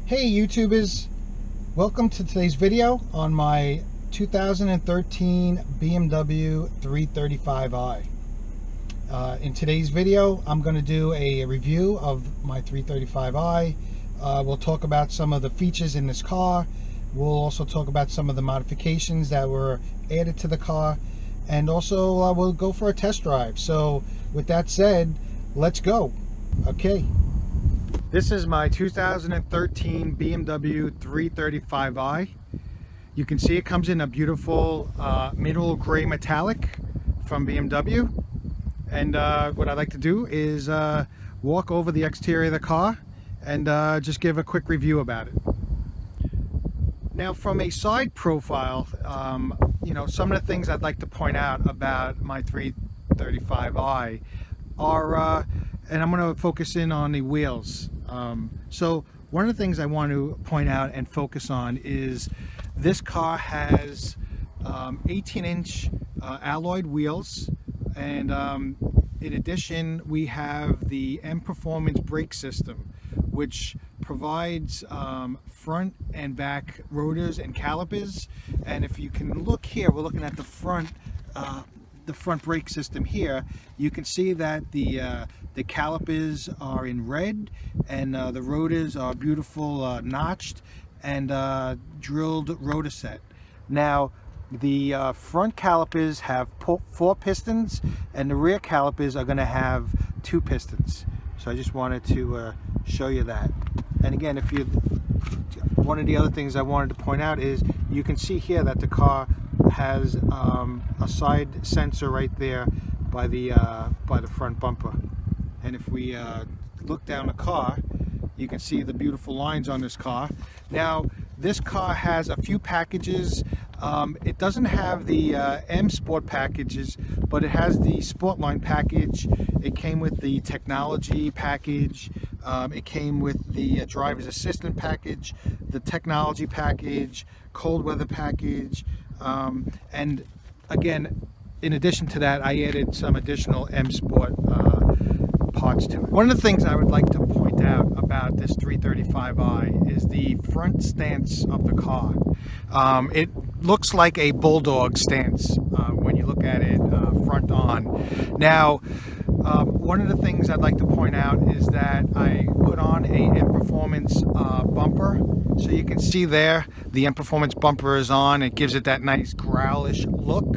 Hey YouTubers, welcome to today's video on my 2013 BMW 335i. In today's video I'm going to do a review of my 335i. We'll talk about some of the features in this car. We'll also talk about some of the modifications that were added to the car, and also we'll go for a test drive. So with that said, let's go. Okay. This is my 2013 BMW 335i. You can see it comes in a beautiful mineral gray metallic from BMW. And what I'd like to do is walk over the exterior of the car and just give a quick review about it. Now, from a side profile, you know, some of the things I'd like to point out about my 335i are, and I'm going to focus in on the wheels. So one of the things I want to point out and focus on is this car has 18-inch alloyed wheels, and in addition we have the M Performance brake system, which provides front and back rotors and calipers. And if you can look here, we're looking at the front brake system here. You can see that the calipers are in red, and the rotors are beautiful notched and drilled rotor set. Now the front calipers have 4 pistons, and the rear calipers are going to have 2 pistons. So I just wanted to show you that. And again, if you, one of the other things I wanted to point out is you can see here that the car has a side sensor right there by the front bumper. And if we look down the car, you can see the beautiful lines on this car. Now, this car has a few packages. It doesn't have the M Sport packages, but it has the Sportline package. It came with the technology package. It came with the driver's assistant package, the technology package, cold weather package, and again, in addition to that, I added some additional M Sport parts to it. One of the things I would like to point out about this 335i is the front stance of the car. It looks like a bulldog stance when you look at it front on. Now, one of the things I'd like to point out is that I put on a M Performance bumper. So you can see there, the M Performance bumper is on. It gives it that nice growlish look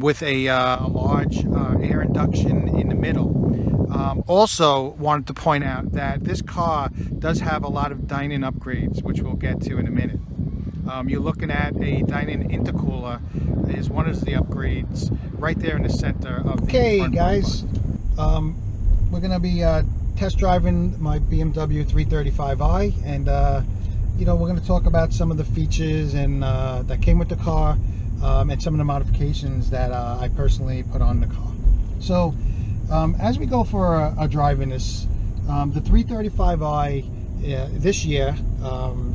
with a large air induction in the middle. Also wanted to point out that this car does have a lot of Dinan upgrades, which we'll get to in a minute. You're looking at a Dinan intercooler is one of the upgrades right there in the center of the front guys, we're going to be test driving my BMW 335i, and you know, we're going to talk about some of the features and that came with the car, and some of the modifications that I personally put on the car. So as we go for a drive in this, the 335i this year,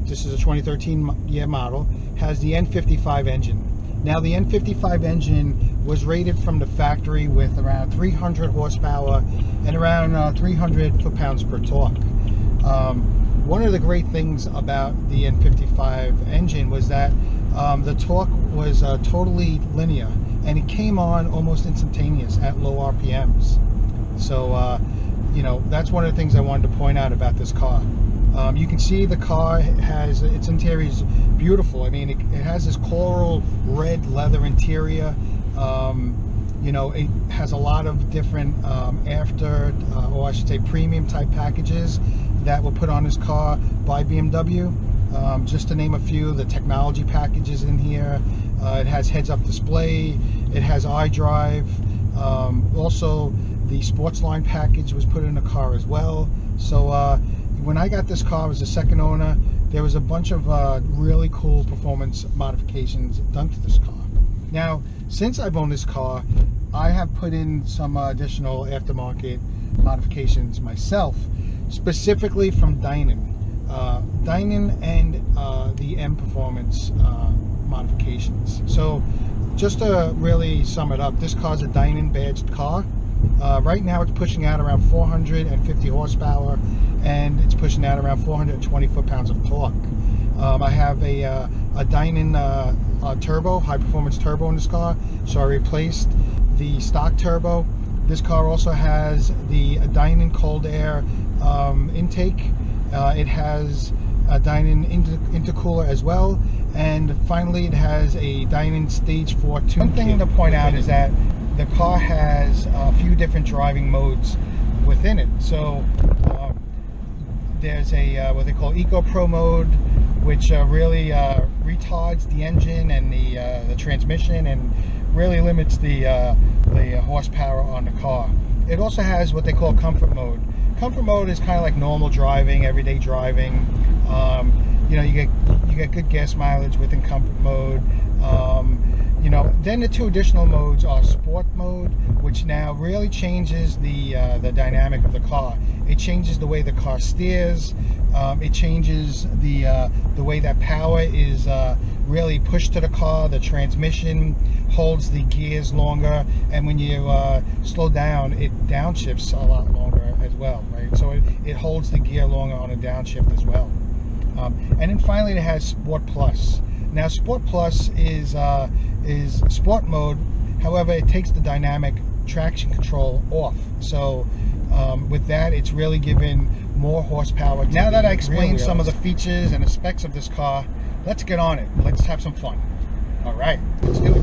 this is a 2013 year model, has the N55 engine. Now the N55 engine was rated from the factory with around 300 horsepower and around 300 foot-pounds per torque. One of the great things about the N55 engine was that the torque was totally linear, and it came on almost instantaneous at low RPMs. So you know, that's one of the things I wanted to point out about this car. You can see the car has, its interior is beautiful. I mean, it has this coral red leather interior. You know, it has a lot of different or I should say premium type packages that were put on this car by BMW. Just to name a few, the technology packages in here. It has heads-up display. It has iDrive. Also, the Sportsline package was put in the car as well. So when I got this car as a second owner, there was a bunch of really cool performance modifications done to this car. Now, since I've owned this car, I have put in some additional aftermarket modifications myself, specifically from Dinan. Dinan and the M Performance modifications. So just to really sum it up, this car is a Dinan badged car. Right now it's pushing out around 450 horsepower, and it's pushing out around 420 foot-pounds of torque. I have a Dinan turbo, high performance turbo in this car, so I replaced the stock turbo. This car also has the Dinan cold air intake. It has a Dinan intercooler as well, and finally it has a Dinan Stage 4 tune. One thing to point out is that the car has a few different driving modes within it. So there's a what they call Eco Pro mode, which really retards the engine and the transmission, and really limits the horsepower on the car. It also has what they call comfort mode. Comfort mode is kind of like normal driving, everyday driving. You know, you get good gas mileage within comfort mode. You know, then the two additional modes are sport mode, which now really changes the dynamic of the car. It changes the way the car steers. It changes the way that power is really pushed to the car. The transmission holds the gears longer, and when you slow down, it downshifts a lot longer as well, right? So it holds the gear longer on a downshift as well. And then finally it has Sport Plus. Now Sport Plus is sport mode. However, it takes the dynamic traction control off. So with that, it's really given more horsepower. Now that I explained some of the features and the specs of this car, let's get on it. Let's have some fun. All right, let's do it.